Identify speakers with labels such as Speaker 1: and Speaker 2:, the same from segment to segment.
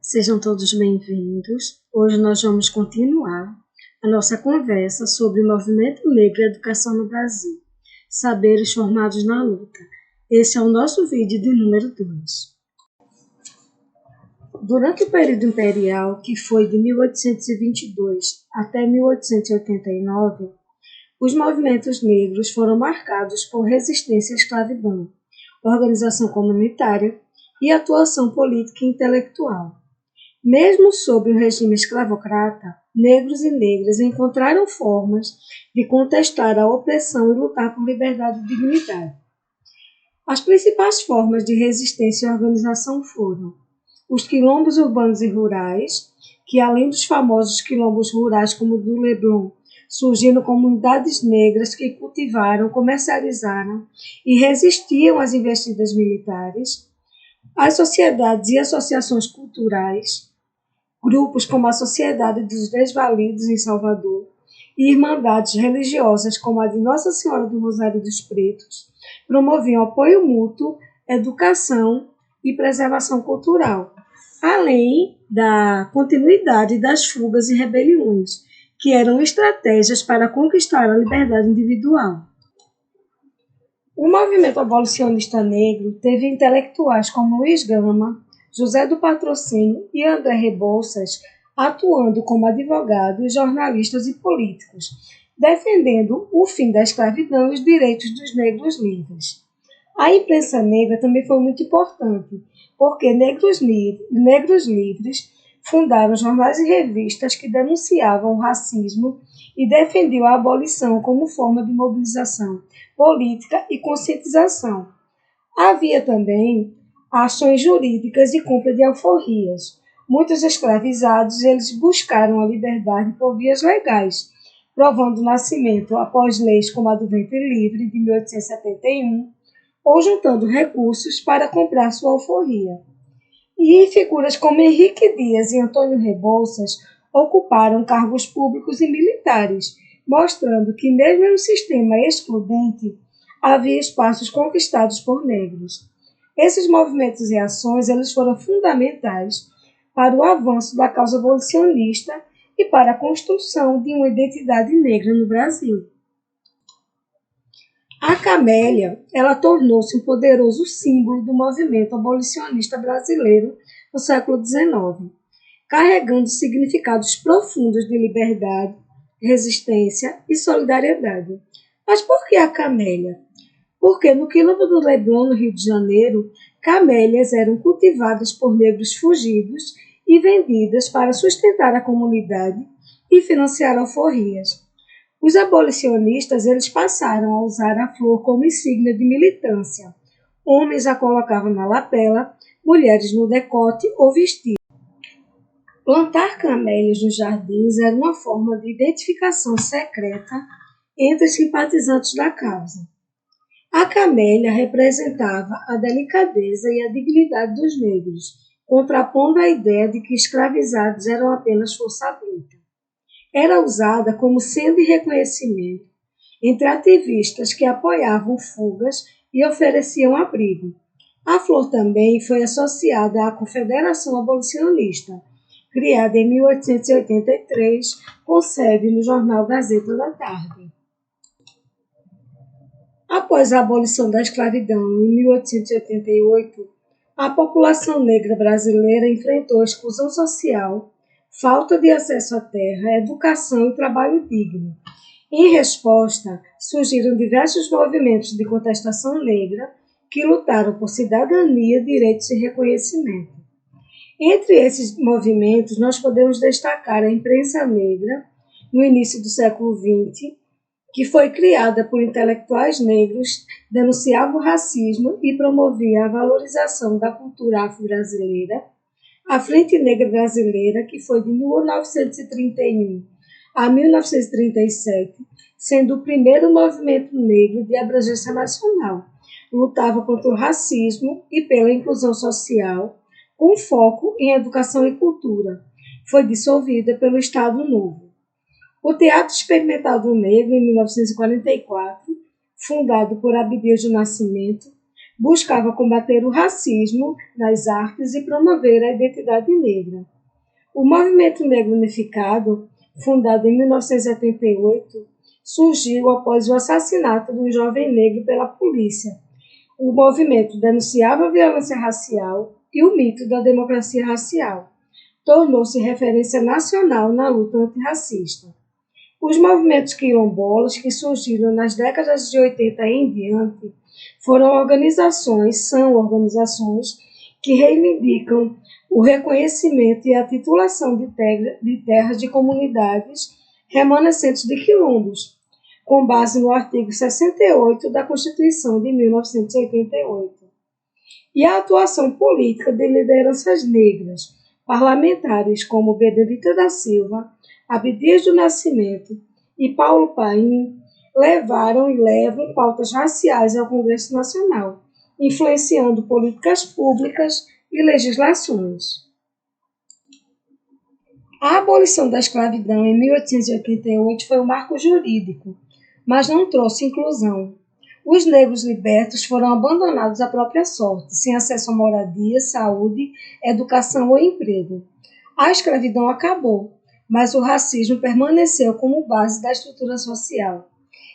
Speaker 1: Sejam todos bem-vindos. Hoje nós vamos continuar a nossa conversa sobre o movimento negro e a educação no Brasil. Saberes formados na luta. Esse é o nosso vídeo de número 2. Durante o período imperial, que foi de 1822 até 1889, os movimentos negros foram marcados por resistência à escravidão, organização comunitária e atuação política e intelectual. Mesmo sob o regime escravocrata, negros e negras encontraram formas de contestar a opressão e lutar por liberdade e dignidade. As principais formas de resistência e organização foram os quilombos urbanos e rurais, que além dos famosos quilombos rurais como o do Leblon, surgiram comunidades negras que cultivaram, comercializaram e resistiam às investidas militares, as sociedades e associações culturais, grupos como a Sociedade dos Desvalidos em Salvador e irmandades religiosas como a de Nossa Senhora do Rosário dos Pretos, promoviam apoio mútuo, educação e preservação cultural, além da continuidade das fugas e rebeliões, que eram estratégias para conquistar a liberdade individual. O movimento abolicionista negro teve intelectuais como Luiz Gama, José do Patrocínio e André Rebouças atuando como advogados, jornalistas e políticos, defendendo o fim da escravidão e os direitos dos negros livres. A imprensa negra também foi muito importante, porque negros livres fundaram jornais e revistas que denunciavam o racismo e defendiam a abolição como forma de mobilização política e conscientização. Havia também ações jurídicas e compra de alforrias. Muitos escravizados eles buscaram a liberdade por vias legais, provando o nascimento após leis como a do ventre livre de 1871, ou juntando recursos para comprar sua alforria. E figuras como Henrique Dias e Antônio Rebouças ocuparam cargos públicos e militares, mostrando que mesmo em um sistema excludente, havia espaços conquistados por negros. Esses movimentos e ações eles foram fundamentais para o avanço da causa abolicionista e para a construção de uma identidade negra no Brasil. A camélia ela tornou-se um poderoso símbolo do movimento abolicionista brasileiro no século XIX, carregando significados profundos de liberdade, resistência e solidariedade. Mas por que a camélia? Porque no quilombo do Leblon, no Rio de Janeiro, camélias eram cultivadas por negros fugidos e vendidas para sustentar a comunidade e financiar alforrias. Os abolicionistas eles passaram a usar a flor como insígnia de militância. Homens a colocavam na lapela, mulheres no decote ou vestido. Plantar camélias nos jardins era uma forma de identificação secreta entre os simpatizantes da causa. A camélia representava a delicadeza e a dignidade dos negros, contrapondo a ideia de que escravizados eram apenas força bruta. Era usada como selo de reconhecimento entre ativistas que apoiavam fugas e ofereciam abrigo. A flor também foi associada à Confederação Abolicionista, criada em 1883, com sede no jornal Gazeta da Tarde. Após a abolição da escravidão em 1888, a população negra brasileira enfrentou exclusão social, falta de acesso à terra, educação e trabalho digno. Em resposta, surgiram diversos movimentos de contestação negra que lutaram por cidadania, direitos e reconhecimento. Entre esses movimentos, nós podemos destacar a imprensa negra, no início do século XX, que foi criada por intelectuais negros, denunciava o racismo e promovia a valorização da cultura afro-brasileira. A Frente Negra Brasileira, que foi de 1931 a 1937, sendo o primeiro movimento negro de abrangência nacional, lutava contra o racismo e pela inclusão social, com foco em educação e cultura. Foi dissolvida pelo Estado Novo. O Teatro Experimental do Negro, em 1944, fundado por Abdias do Nascimento, buscava combater o racismo nas artes e promover a identidade negra. O Movimento Negro Unificado, fundado em 1978, surgiu após o assassinato de um jovem negro pela polícia. O movimento denunciava a violência racial e o mito da democracia racial. Tornou-se referência nacional na luta antirracista. Os movimentos quilombolas, que surgiram nas décadas de 80 em diante, são organizações que reivindicam o reconhecimento e a titulação de terras de comunidades remanescentes de quilombos, com base no artigo 68 da Constituição de 1988. E a atuação política de lideranças negras, parlamentares como Benedita da Silva, Abdias do Nascimento e Paulo Paim, levaram e levam pautas raciais ao Congresso Nacional, influenciando políticas públicas e legislações. A abolição da escravidão em 1888 foi um marco jurídico, mas não trouxe inclusão. Os negros libertos foram abandonados à própria sorte, sem acesso a moradia, saúde, educação ou emprego. A escravidão acabou, mas o racismo permaneceu como base da estrutura social.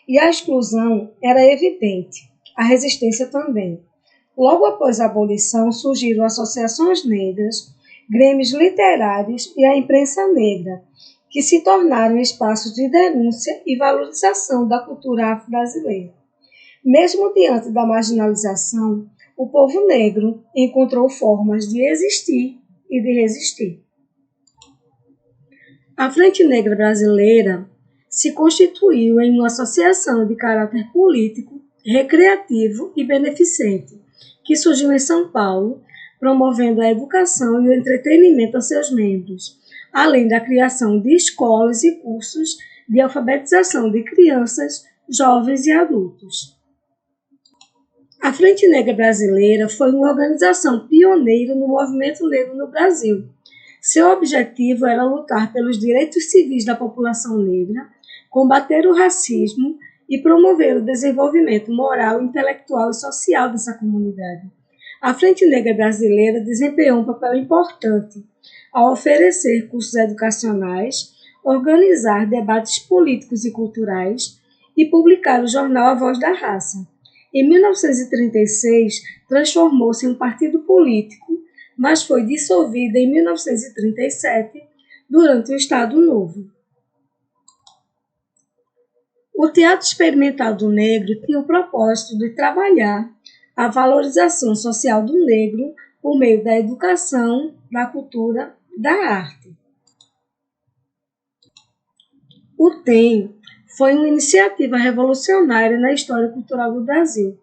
Speaker 1: E a exclusão era evidente, a resistência também. Logo após a abolição, surgiram associações negras, grêmios literários e a imprensa negra, que se tornaram espaços de denúncia e valorização da cultura afro-brasileira. Mesmo diante da marginalização, o povo negro encontrou formas de existir e de resistir. A Frente Negra Brasileira se constituiu em uma associação de caráter político, recreativo e beneficente, que surgiu em São Paulo, promovendo a educação e o entretenimento a seus membros, além da criação de escolas e cursos de alfabetização de crianças, jovens e adultos. A Frente Negra Brasileira foi uma organização pioneira no movimento negro no Brasil. Seu objetivo era lutar pelos direitos civis da população negra, combater o racismo e promover o desenvolvimento moral, intelectual e social dessa comunidade. A Frente Negra Brasileira desempenhou um papel importante ao oferecer cursos educacionais, organizar debates políticos e culturais e publicar o jornal A Voz da Raça. Em 1936, transformou-se em um partido político, mas foi dissolvida em 1937, durante o Estado Novo. O Teatro Experimental do Negro tinha o propósito de trabalhar a valorização social do negro por meio da educação, da cultura, da arte. O TEM foi uma iniciativa revolucionária na história cultural do Brasil.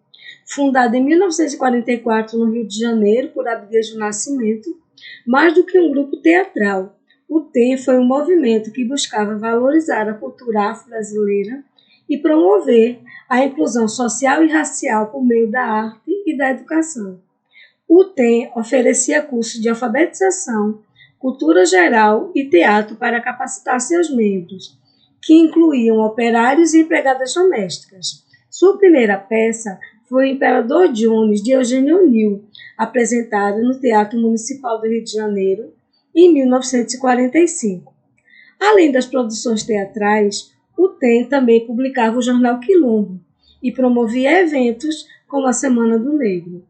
Speaker 1: Fundada em 1944 no Rio de Janeiro por Abdias do Nascimento, mais do que um grupo teatral, o TEM foi um movimento que buscava valorizar a cultura afro-brasileira e promover a inclusão social e racial por meio da arte e da educação. O TEM oferecia cursos de alfabetização, cultura geral e teatro para capacitar seus membros, que incluíam operários e empregadas domésticas. Sua primeira peça foi O Imperador Jones, de Eugênio O'Neill, apresentada no Teatro Municipal do Rio de Janeiro, em 1945. Além das produções teatrais, o TEM também publicava o jornal Quilombo e promovia eventos como a Semana do Negro.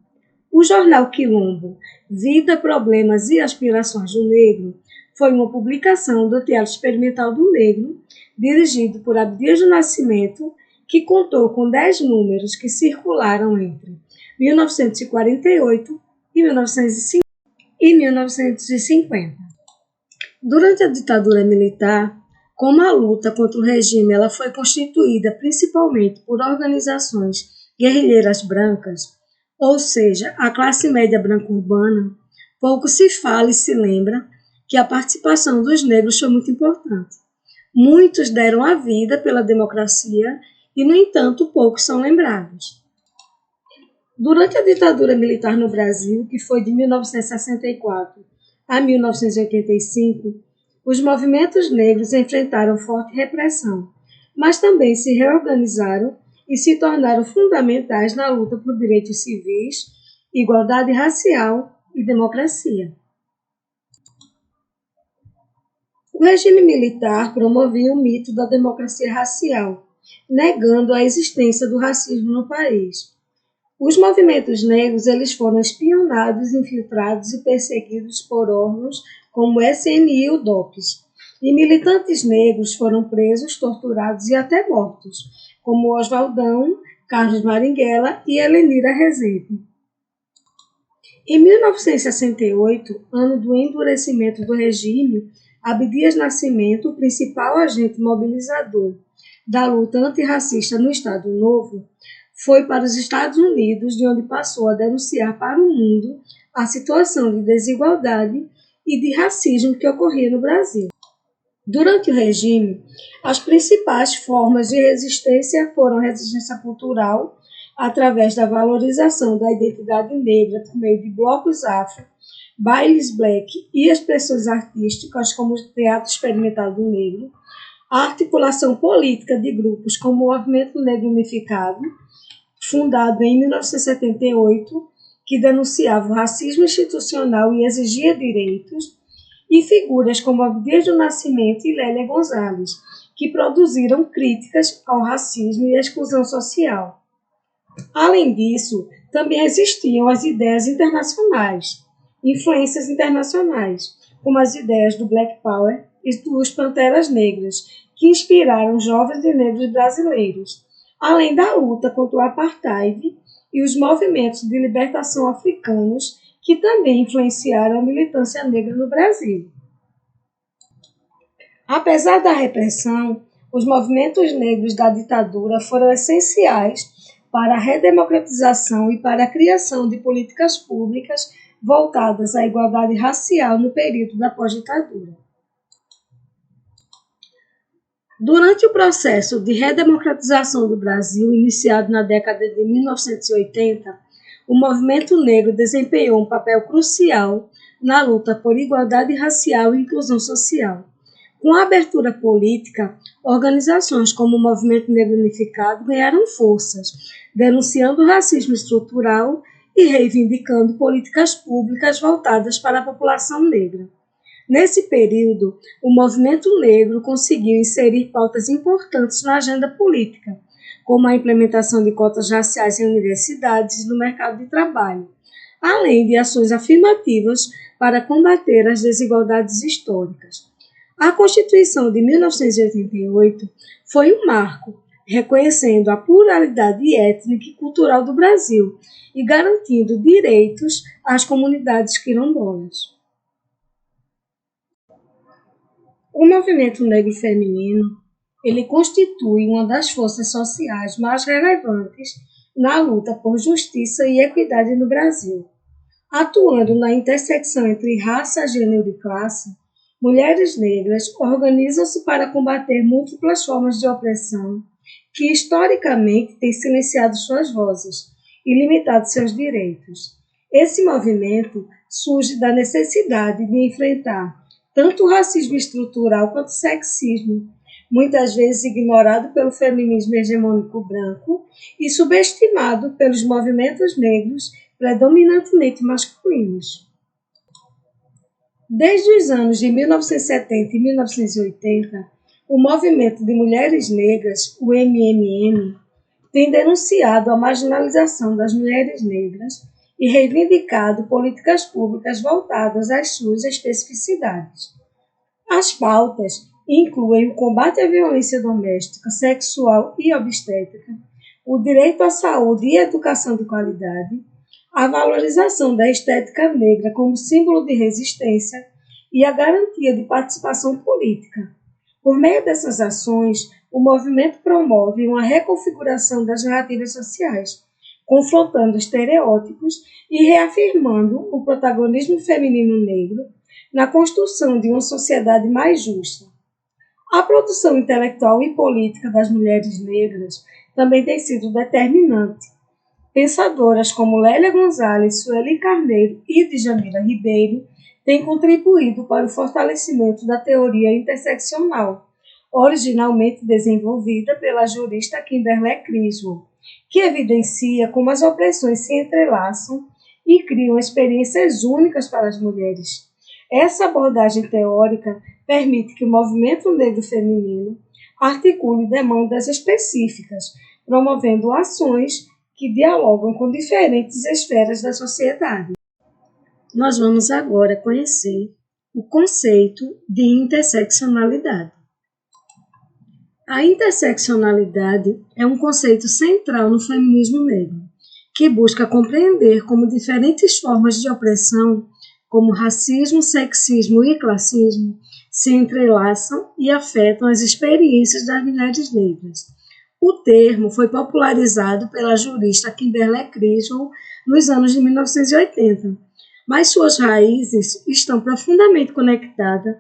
Speaker 1: O jornal Quilombo, Vida, Problemas e Aspirações do Negro, foi uma publicação do Teatro Experimental do Negro, dirigido por Abdias do Nascimento, que contou com 10 números que circularam entre 1948 e 1950. Durante a ditadura militar, como a luta contra o regime ela foi constituída principalmente por organizações guerrilheiras brancas, ou seja, a classe média branca urbana, pouco se fala e se lembra que a participação dos negros foi muito importante. Muitos deram a vida pela democracia e, no entanto, poucos são lembrados. Durante a ditadura militar no Brasil, que foi de 1964 a 1985, os movimentos negros enfrentaram forte repressão, mas também se reorganizaram e se tornaram fundamentais na luta por direitos civis, igualdade racial e democracia. O regime militar promovia o mito da democracia racial, negando a existência do racismo no país. Os movimentos negros eles foram espionados, infiltrados e perseguidos por órgãos como o SNI e o DOPS. E militantes negros foram presos, torturados e até mortos, como Oswaldão, Carlos Marighella e Helenira Rezende. Em 1968, ano do endurecimento do regime, Abdias Nascimento, o principal agente mobilizador da luta antirracista no Estado Novo, foi para os Estados Unidos, de onde passou a denunciar para o mundo a situação de desigualdade e de racismo que ocorria no Brasil. Durante o regime, as principais formas de resistência foram a resistência cultural, através da valorização da identidade negra por meio de blocos afro, bailes black e expressões artísticas como o Teatro Experimental do Negro, a articulação política de grupos como o Movimento Negro Unificado, fundado em 1978, que denunciava o racismo institucional e exigia direitos, e figuras como Abdias do Nascimento e Lélia Gonzalez, que produziram críticas ao racismo e à exclusão social. Além disso, também existiam as ideias internacionais, influências internacionais, como as ideias do Black Power e dos Panteras Negras, que inspiraram jovens e negros brasileiros, além da luta contra o apartheid e os movimentos de libertação africanos, que também influenciaram a militância negra no Brasil. Apesar da repressão, os movimentos negros da ditadura foram essenciais para a redemocratização e para a criação de políticas públicas voltadas à igualdade racial no período da pós-ditadura. Durante o processo de redemocratização do Brasil, iniciado na década de 1980, o movimento negro desempenhou um papel crucial na luta por igualdade racial e inclusão social. Com a abertura política, organizações como o Movimento Negro Unificado ganharam forças, denunciando o racismo estrutural e reivindicando políticas públicas voltadas para a população negra. Nesse período, o movimento negro conseguiu inserir pautas importantes na agenda política, como a implementação de cotas raciais em universidades e no mercado de trabalho, além de ações afirmativas para combater as desigualdades históricas. A Constituição de 1988 foi um marco, reconhecendo a pluralidade étnica e cultural do Brasil e garantindo direitos às comunidades quilombolas. O movimento negro feminino, ele constitui uma das forças sociais mais relevantes na luta por justiça e equidade no Brasil. Atuando na intersecção entre raça, gênero e classe, mulheres negras organizam-se para combater múltiplas formas de opressão que historicamente têm silenciado suas vozes e limitado seus direitos. Esse movimento surge da necessidade de enfrentar tanto o racismo estrutural quanto o sexismo, muitas vezes ignorado pelo feminismo hegemônico branco e subestimado pelos movimentos negros predominantemente masculinos. Desde os anos de 1970 e 1980, o movimento de mulheres negras, o MMN, tem denunciado a marginalização das mulheres negras e reivindicado políticas públicas voltadas às suas especificidades. As pautas incluem o combate à violência doméstica, sexual e obstétrica, o direito à saúde e educação de qualidade, a valorização da estética negra como símbolo de resistência e a garantia de participação política. Por meio dessas ações, o movimento promove uma reconfiguração das narrativas sociais, confrontando estereótipos e reafirmando o protagonismo feminino negro na construção de uma sociedade mais justa. A produção intelectual e política das mulheres negras também tem sido determinante. Pensadoras como Lélia Gonzalez, Sueli Carneiro e Djamila Ribeiro têm contribuído para o fortalecimento da teoria interseccional, originalmente desenvolvida pela jurista Kimberly Crenshaw, que evidencia como as opressões se entrelaçam e criam experiências únicas para as mulheres. Essa abordagem teórica permite que o movimento negro feminino articule demandas específicas, promovendo ações que dialogam com diferentes esferas da sociedade. Nós vamos agora conhecer o conceito de interseccionalidade. A interseccionalidade é um conceito central no feminismo negro, que busca compreender como diferentes formas de opressão, como racismo, sexismo e classismo, se entrelaçam e afetam as experiências das mulheres negras. O termo foi popularizado pela jurista Kimberly Crenshaw nos anos de 1980, mas suas raízes estão profundamente conectadas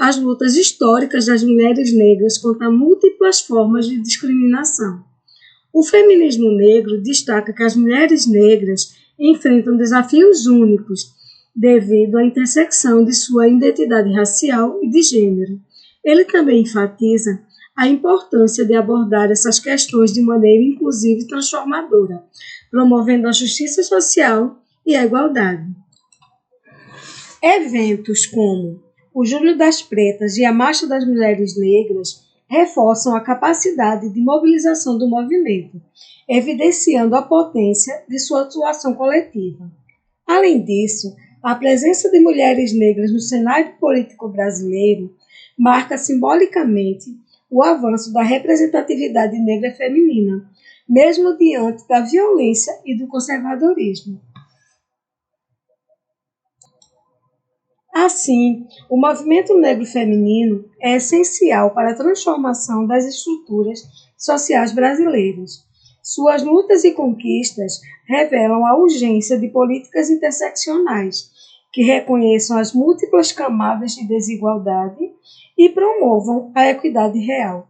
Speaker 1: às lutas históricas das mulheres negras contra múltiplas formas de discriminação. O feminismo negro destaca que as mulheres negras enfrentam desafios únicos devido à intersecção de sua identidade racial e de gênero. Ele também enfatiza a importância de abordar essas questões de maneira inclusiva e transformadora, promovendo a justiça social e a igualdade. Eventos como o Julho das Pretas e a Marcha das Mulheres Negras reforçam a capacidade de mobilização do movimento, evidenciando a potência de sua atuação coletiva. Além disso, a presença de mulheres negras no cenário político brasileiro marca simbolicamente o avanço da representatividade negra feminina, mesmo diante da violência e do conservadorismo. Assim, o movimento negro feminino é essencial para a transformação das estruturas sociais brasileiras. Suas lutas e conquistas revelam a urgência de políticas interseccionais que reconheçam as múltiplas camadas de desigualdade e promovam a equidade real.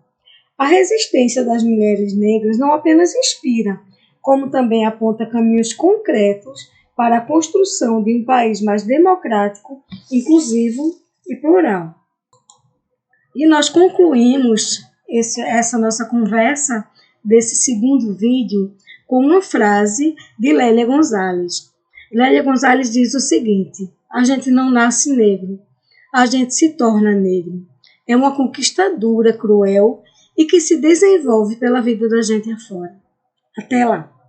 Speaker 1: A resistência das mulheres negras não apenas inspira, como também aponta caminhos concretos para a construção de um país mais democrático, inclusivo e plural. E nós concluímos essa nossa conversa desse segundo vídeo com uma frase de Lélia Gonzalez. Lélia Gonzalez diz o seguinte: a gente não nasce negro, a gente se torna negro. É uma conquista dura, cruel e que se desenvolve pela vida da gente afora. Até lá!